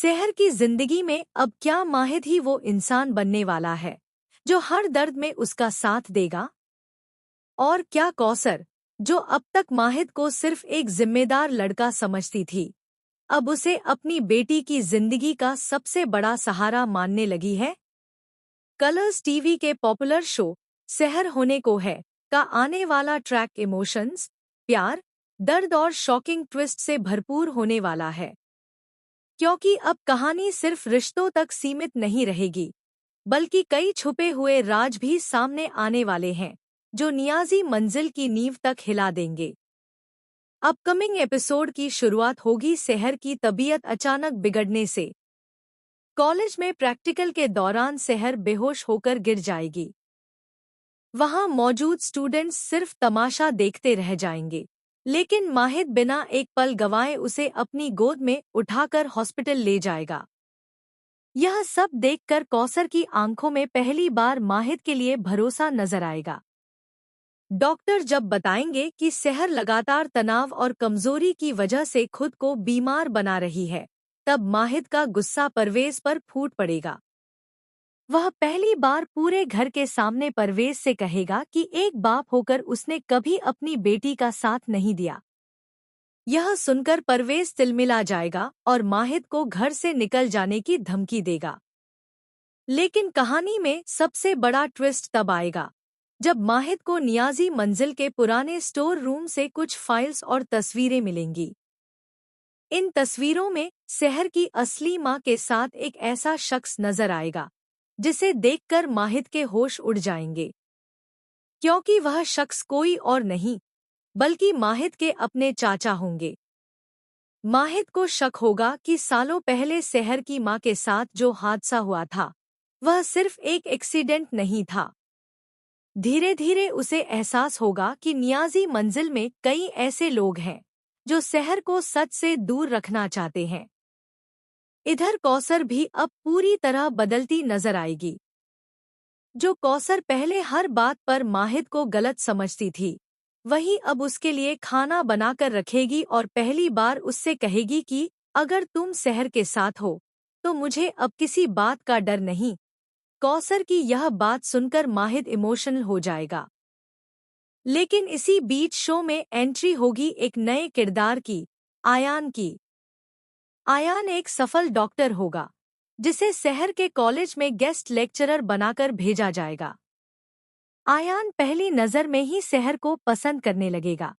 सेहर की जिंदगी में अब क्या माहिद ही वो इंसान बनने वाला है जो हर दर्द में उसका साथ देगा? और क्या कौसर, जो अब तक माहिद को सिर्फ एक जिम्मेदार लड़का समझती थी, अब उसे अपनी बेटी की जिंदगी का सबसे बड़ा सहारा मानने लगी है? कलर्स टीवी के पॉपुलर शो सेहर होने को है का आने वाला ट्रैक इमोशंस, प्यार, दर्द और शॉकिंग ट्विस्ट से भरपूर होने वाला है। क्योंकि अब कहानी सिर्फ रिश्तों तक सीमित नहीं रहेगी, बल्कि कई छुपे हुए राज भी सामने आने वाले हैं जो नियाजी मंजिल की नींव तक हिला देंगे। अपकमिंग एपिसोड की शुरुआत होगी सेहर की तबीयत अचानक बिगड़ने से। कॉलेज में प्रैक्टिकल के दौरान सेहर बेहोश होकर गिर जाएगी। वहां मौजूद स्टूडेंट्स सिर्फ तमाशा देखते रह जाएंगे, लेकिन माहिद बिना एक पल गंवाए उसे अपनी गोद में उठाकर हॉस्पिटल ले जाएगा। यह सब देखकर कौसर की आंखों में पहली बार माहिद के लिए भरोसा नजर आएगा। डॉक्टर जब बताएंगे कि सेहर लगातार तनाव और कमजोरी की वजह से खुद को बीमार बना रही है, तब माहिद का गुस्सा परवेज पर फूट पड़ेगा। वह पहली बार पूरे घर के सामने परवेज से कहेगा कि एक बाप होकर उसने कभी अपनी बेटी का साथ नहीं दिया। यह सुनकर परवेज तिलमिला जाएगा और माहिद को घर से निकल जाने की धमकी देगा। लेकिन कहानी में सबसे बड़ा ट्विस्ट तब आएगा जब माहिद को नियाजी मंजिल के पुराने स्टोर रूम से कुछ फाइल्स और तस्वीरें मिलेंगी। इन तस्वीरों में सेहर की असली मां के साथ एक ऐसा शख्स नजर आएगा जिसे देखकर माहिद के होश उड़ जाएंगे, क्योंकि वह शख्स कोई और नहीं बल्कि माहिद के अपने चाचा होंगे। माहिद को शक होगा कि सालों पहले सेहर की मां के साथ जो हादसा हुआ था वह सिर्फ एक एक्सीडेंट नहीं था। धीरे धीरे उसे एहसास होगा कि नियाजी मंजिल में कई ऐसे लोग हैं जो सेहर को सच से दूर रखना चाहते हैं। इधर कौसर भी अब पूरी तरह बदलती नजर आएगी। जो कौसर पहले हर बात पर माहिद को गलत समझती थी, वही अब उसके लिए खाना बनाकर रखेगी और पहली बार उससे कहेगी कि अगर तुम सेहर के साथ हो तो मुझे अब किसी बात का डर नहीं। कौसर की यह बात सुनकर माहिद इमोशनल हो जाएगा। लेकिन इसी बीच शो में एंट्री होगी एक नए किरदार की, आयान की। आयान एक सफल डॉक्टर होगा जिसे सेहर के कॉलेज में गेस्ट लेक्चरर बनाकर भेजा जाएगा। आयान पहली नजर में ही सेहर को पसंद करने लगेगा।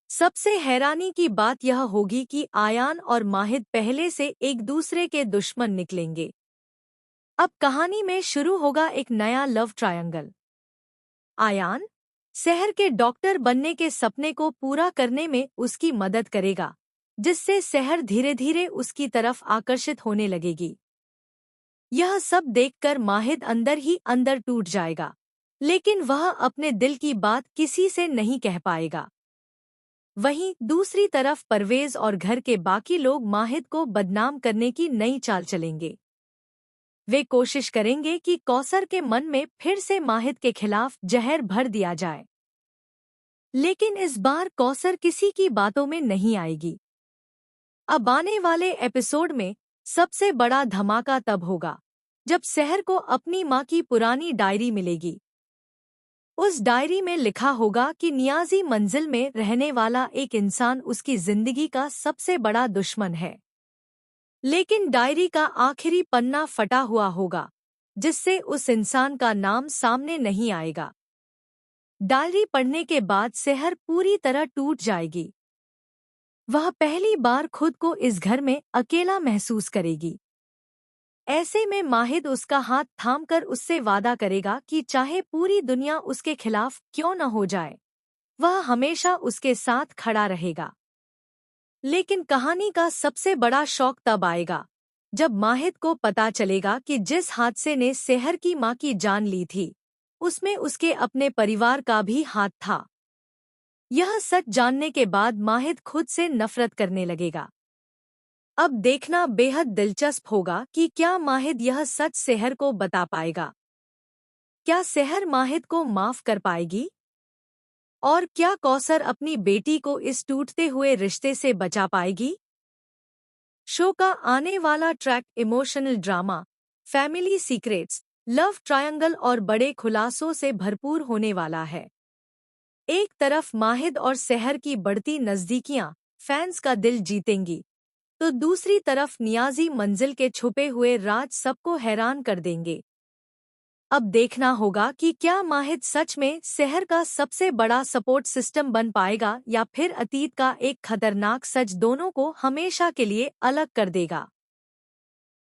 सबसे हैरानी की बात यह होगी कि आयान और माहिद पहले से एक दूसरे के दुश्मन निकलेंगे। अब कहानी में शुरू होगा एक नया लव ट्रायंगल। आयान सेहर के डॉक्टर बनने के सपने को पूरा करने में उसकी मदद करेगा, जिससे सेहर धीरे धीरे उसकी तरफ आकर्षित होने लगेगी। यह सब देखकर माहिद अंदर ही अंदर टूट जाएगा, लेकिन वह अपने दिल की बात किसी से नहीं कह पाएगा। वहीं दूसरी तरफ परवेज और घर के बाकी लोग माहिद को बदनाम करने की नई चाल चलेंगे। वे कोशिश करेंगे कि कौसर के मन में फिर से माहिद के खिलाफ जहर भर दिया जाए। लेकिन इस बार कौसर किसी की बातों में नहीं आएगी। अब आने वाले एपिसोड में सबसे बड़ा धमाका तब होगा जब सेहर को अपनी मां की पुरानी डायरी मिलेगी। उस डायरी में लिखा होगा कि नियाजी मंजिल में रहने वाला एक इंसान उसकी जिंदगी का सबसे बड़ा दुश्मन है। लेकिन डायरी का आखिरी पन्ना फटा हुआ होगा, जिससे उस इंसान का नाम सामने नहीं आएगा। डायरी पढ़ने के बाद सेहर पूरी तरह टूट जाएगी। वह पहली बार खुद को इस घर में अकेला महसूस करेगी। ऐसे में माहिद उसका हाथ थामकर उससे वादा करेगा कि चाहे पूरी दुनिया उसके खिलाफ क्यों न हो जाए, वह हमेशा उसके साथ खड़ा रहेगा। लेकिन कहानी का सबसे बड़ा शौक तब आएगा जब माहिद को पता चलेगा कि जिस हादसे ने सेहर की मां की जान ली थी, उसमें उसके अपने परिवार का भी हाथ था। यह सच जानने के बाद माहिद खुद से नफरत करने लगेगा। अब देखना बेहद दिलचस्प होगा कि क्या माहिद यह सच सेहर को बता पाएगा। क्या सेहर माहिद को माफ कर पाएगी? और क्या कौसर अपनी बेटी को इस टूटते हुए रिश्ते से बचा पाएगी? शो का आने वाला track emotional drama, family secrets, love triangle और बड़े खुलासों से भरपूर होने वाला है। एक तरफ माहिद और सहर की बढ़ती नजदीकियां फैंस का दिल जीतेंगी, तो दूसरी तरफ नियाजी मंजिल के छुपे हुए राज सबको हैरान कर देंगे। अब देखना होगा कि क्या माहिद सच में सहर का सबसे बड़ा सपोर्ट सिस्टम बन पाएगा या फिर अतीत का एक खतरनाक सच दोनों को हमेशा के लिए अलग कर देगा।